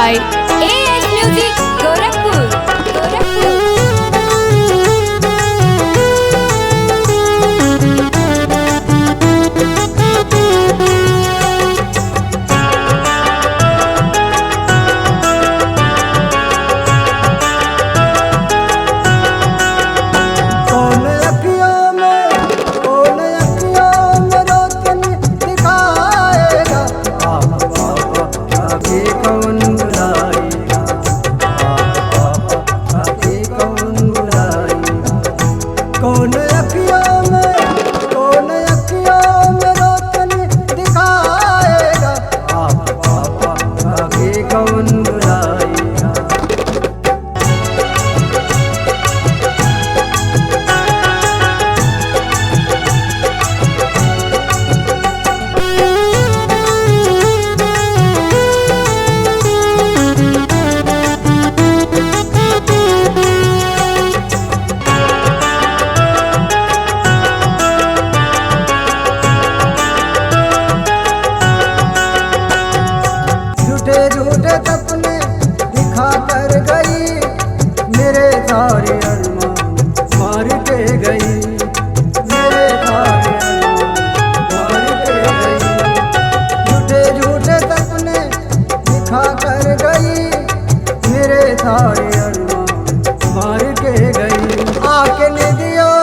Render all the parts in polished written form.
by AS Music Gorakhpur. झूठे सपने दिखा कर गई, मेरे सारे अरमान मार के गई, मेरे सारे अरमान मार के गई। झूठे सपने दिखा कर गई, मेरे सारे अरमान मार के गई। आके निधियों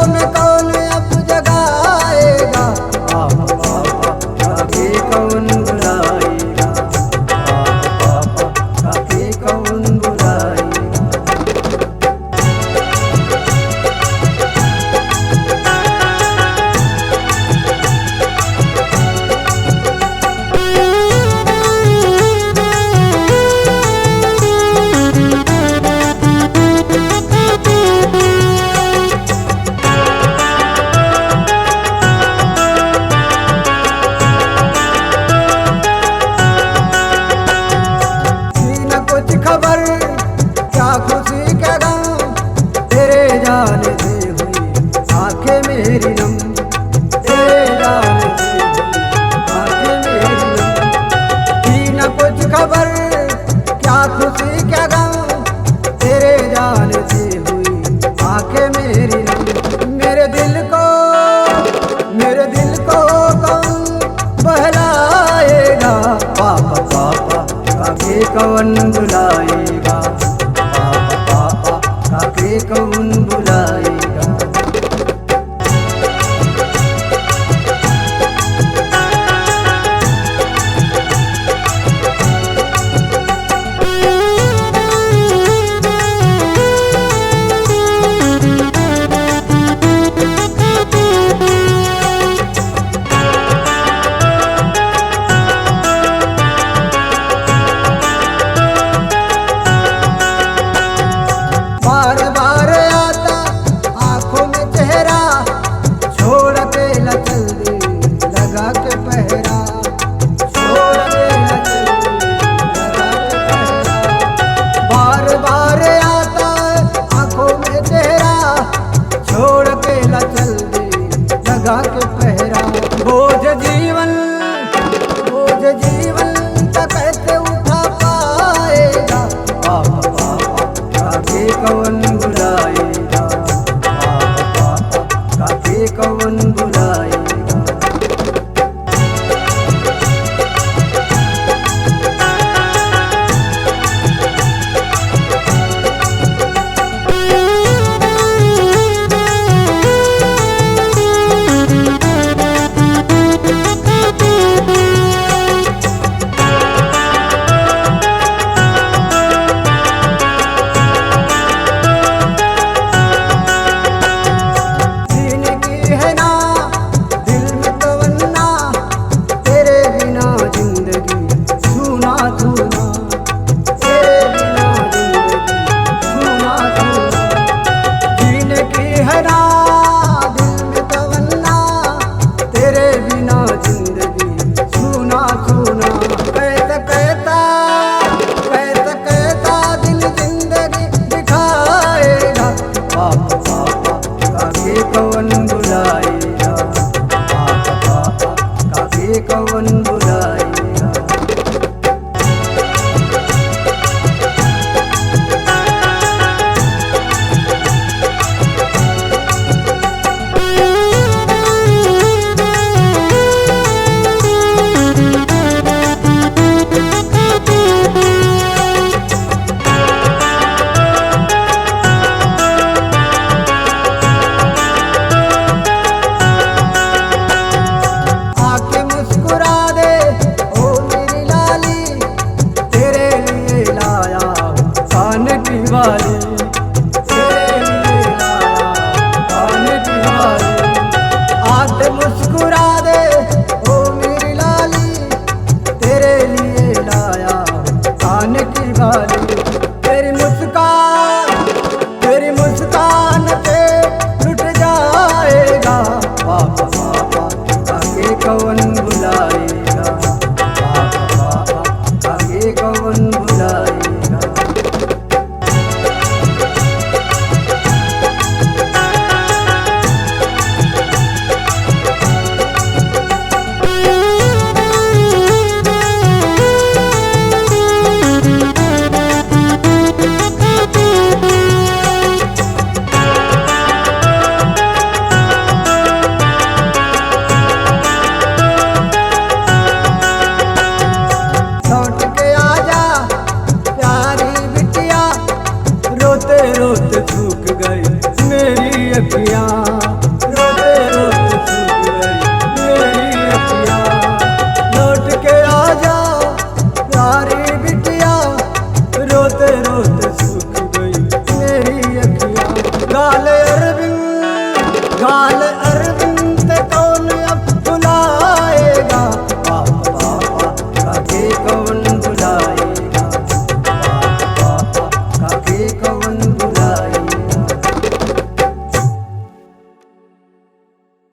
में कौन अब जगाएगा, काके कौन बुलाएगा, काके कौन बुलाएगा। खबर क्या खुशी क्या गम, तेरे जाने से हुई आंखें मेरी नम, तेरे जाने से आंखें मेरी नम। थी न कुछ खबर क्या खुशी क्या गम, तेरे जाने से हुई आंखें मेरी नम। मेरे दिल को कौन बहलाएगा, पापा पापा काके कौन बुलाएगा, पापा पापा काके कौन बुलाएगा। बार बार आता आंखों में चेहरा, छोड़ के न चल दे लगा के पहरा, छोड़ के न चल दे लगा के पहरा। बार बार आता आंखों में चेहरा, छोड़ के न चल दे लगा के पहरा।